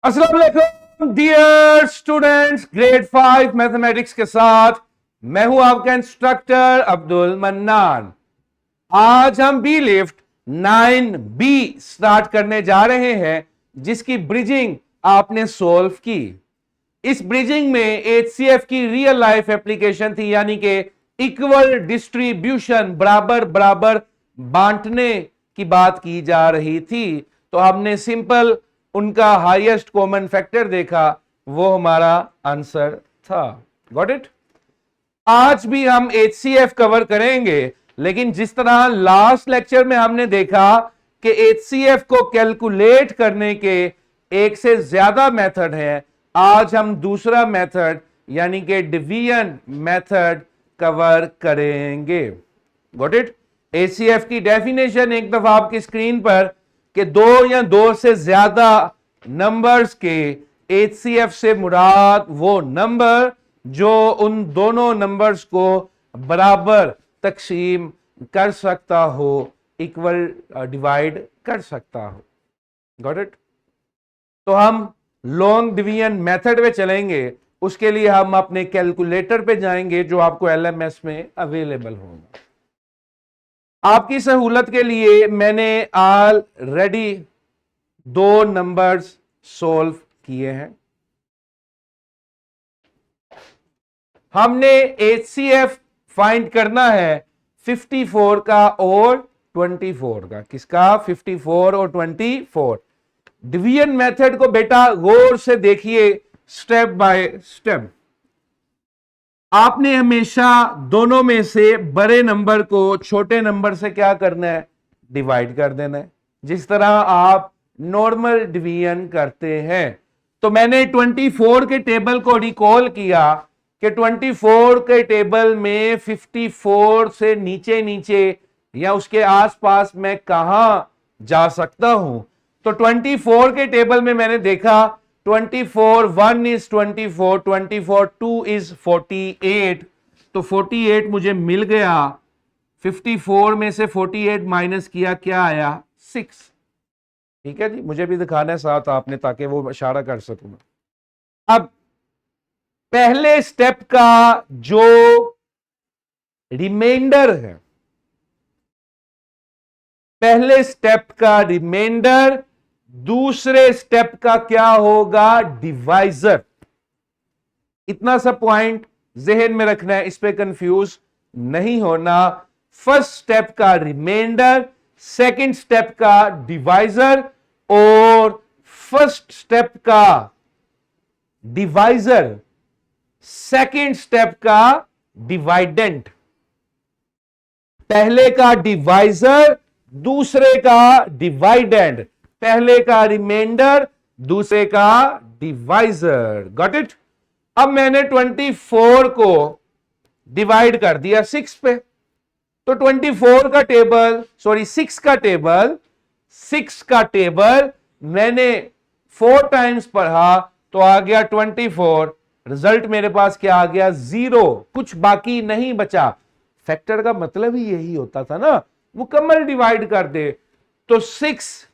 अस्सलाम वालेकुम dear students, grade 5 mathematics के साथ मैं हूं आपका इंस्ट्रक्टर अब्दुल मन्नान। आज हम बी लिफ्ट 9B स्टार्ट करने जा रहे हैं, जिसकी ब्रिजिंग आपने सोल्व की। इस ब्रिजिंग में HCF की रियल लाइफ एप्लीकेशन थी, यानी कि इक्वल डिस्ट्रीब्यूशन, बराबर बराबर बांटने की बात की जा रही थी। तो हमने सिंपल उनका हाईएस्ट कॉमन फैक्टर देखा, वो हमारा आंसर था। Got it. आज भी हम HCF कवर करेंगे, लेकिन जिस तरह लास्ट लेक्चर में हमने देखा कि HCF को कैलकुलेट करने के एक से ज्यादा मेथड है, आज हम दूसरा मेथड यानी कि डिवीजन मेथड कवर करेंगे। Got it. HCF की डेफिनेशन एक दफा आपकी स्क्रीन पर कि दो या दो से ज्यादा नंबर्स के HCF से मुराद वो नंबर जो उन दोनों नंबर्स को बराबर तकसीम कर सकता हो, इक्वल डिवाइड कर सकता हो। Got it. तो हम लॉन्ग डिवीजन मेथड में चलेंगे, उसके लिए हम अपने कैलकुलेटर पे जाएंगे जो आपको LMS में अवेलेबल होगा। आपकी सहूलत के लिए मैंने ऑलरेडी दो नंबर्स सोल्व किए हैं। हमने HCF फाइंड करना है 54 का और 24 का। किसका? 54 और 24। डिवीजन मेथड को बेटा गौर से देखिए, स्टेप बाय स्टेप। आपने हमेशा दोनों में से बड़े नंबर को छोटे नंबर से क्या करना है? डिवाइड कर देना है, जिस तरह आप नॉर्मल डिवीजन करते हैं। तो मैंने 24 के टेबल को रिकॉल किया कि 24 के टेबल में 54 से नीचे नीचे या उसके आसपास मैं कहां जा सकता हूं। तो 24 के टेबल में मैंने देखा 24 1 इज 24, 24 2 इज 48। तो 48 मुझे मिल गया। 54 में से 48 माइनस किया, क्या आया? 6। ठीक है जी, मुझे भी दिखाना है साथ आपने, ताकि वो इशारा कर सकूं। अब पहले स्टेप का जो रिमाइंडर है, पहले स्टेप का रिमाइंडर दूसरे स्टेप का क्या होगा? डिवाइजर। इतना सा पॉइंट जहन में रखना है, इस पे कंफ्यूज नहीं होना। फर्स्ट स्टेप का रिमाइंडर, सेकंड स्टेप का डिवाइजर, और फर्स्ट स्टेप का डिवाइजर सेकंड स्टेप का डिवाइडेंट। पहले का डिवाइजर, दूसरे का डिवाइडेंट। पहले का रिमाइंडर, दूसरे का डिवाइजर। Got it. अब मैंने 24 को डिवाइड कर दिया 6 पे। तो 24 का टेबल, सॉरी 6 का टेबल मैंने 4 टाइम्स पढ़ा, तो आ गया 24। रिजल्ट मेरे पास क्या आ गया? 0। कुछ बाकी नहीं बचा। फैक्टर का मतलब ही यही होता था ना, मुकम्मल डिवाइड कर दे। तो 6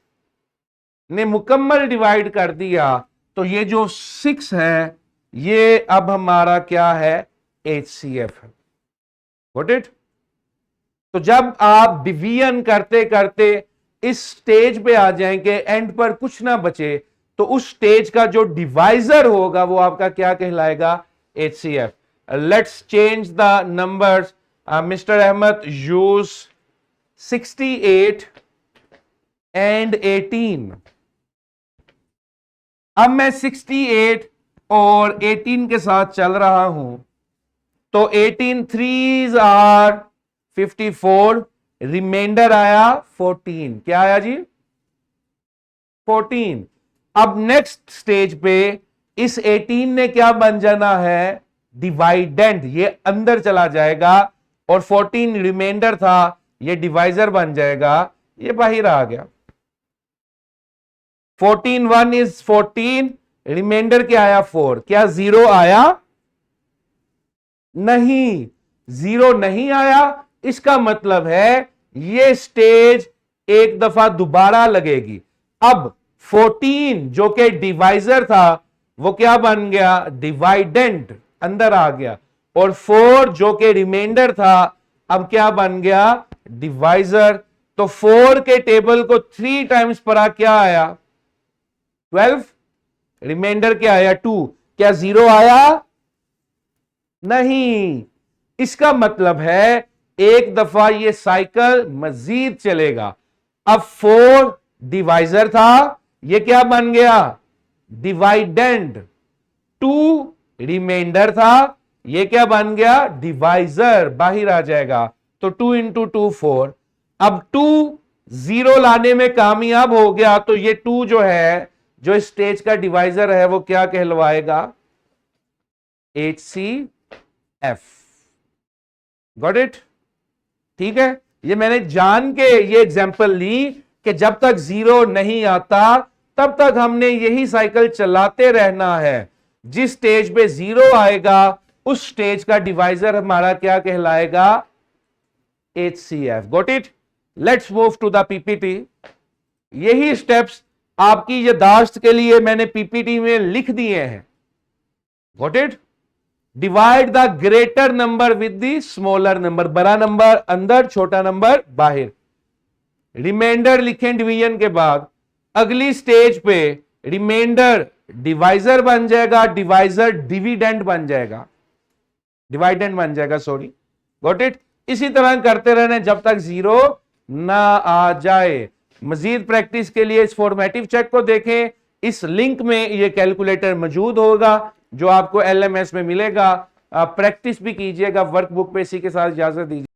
ने मुकम्मल डिवाइड कर दिया, तो ये जो 6 है ये अब हमारा क्या है? HCF है। Got it. तो जब आप डिवीजन करते करते इस स्टेज पे आ जाएंगे, एंड पर कुछ ना बचे, तो उस स्टेज का जो डिवाइजर होगा वो आपका क्या कहलाएगा? HCF। Let's change the numbers. Mister Ahmad use 68 and 18। अब मैं 68 और 18 के साथ चल रहा हूं, तो 18 3s आर 54, रिमाइंडर आया 14। क्या आया जी? 14। अब नेक्स्ट स्टेज पे इस 18 ने क्या बन जाना है? डिवाइडेंट। ये अंदर चला जाएगा, और 14 रिमाइंडर था, ये डिवाइजर बन जाएगा, ये बाहर आ गया। 14 1 इज 14, रिमाइंडर क्या आया? 4। क्या 0 आया? नहीं, 0 नहीं आया। इसका मतलब है ये स्टेज एक दफा दोबारा लगेगी। अब 14 जो कि डिवाइजर था वो क्या बन गया, डिवाइडेंड, अंदर आ गया। और 4 जो कि रिमाइंडर था अब क्या बन गया, डिवाइजर। तो 4 के टेबल को 3 टाइम्स पढ़ा, क्या आया 12, रिमाइंडर क्या आया 2, क्या 0 आया, नहीं। इसका मतलब है एक दफा ये साइकिल मजीद चलेगा। अब 4 डिवाइजर था, ये क्या बन गया, डिवाइडेंड। 2 रिमाइंडर था, ये क्या बन गया, डिवाइजर, बाहर आ जाएगा। तो 2 इंटू 2 4। अब 2 0 लाने में कामयाब हो गया, तो ये 2 जो है, जो स्टेज का डिवाइजर है, वो क्या कहलवाएगा, HCF। गॉट इट, ठीक है। ये मैंने जान के ये एग्जांपल ली कि जब तक 0 नहीं आता तब तक हमने यही साइकिल चलाते रहना है। जिस स्टेज पे 0 आएगा उस स्टेज का डिवाइजर हमारा क्या कहलाएगा, HCF। Got it. Let's move to the PPT. यही स्टेप्स आपकी यादाश्त के लिए मैंने पीपीटी में लिख दिए हैं। Got it. Divide the greater number with the smaller number, बड़ा नंबर अंदर, छोटा नंबर बाहर। रिमाइंडर लिखें डिवीजन के बाद, अगली स्टेज पे रिमाइंडर डिवाइजर बन जाएगा, डिवाइजर डिविडेंड बन जाएगा, डिवाइडेंड बन जाएगा, सॉरी। Got it. इसी तरह करते रहने जब तक 0 ना आ जाए। मजीद प्रैक्टिस के लिए इस फॉर्मेटिव चेक को देखें। इस लिंक में ये कैलकुलेटर मौजूद होगा जो आपको LMS में मिलेगा। प्रैक्टिस भी कीजिएगा वर्कबुक पे। इसी के साथ इजाजत दीजिए।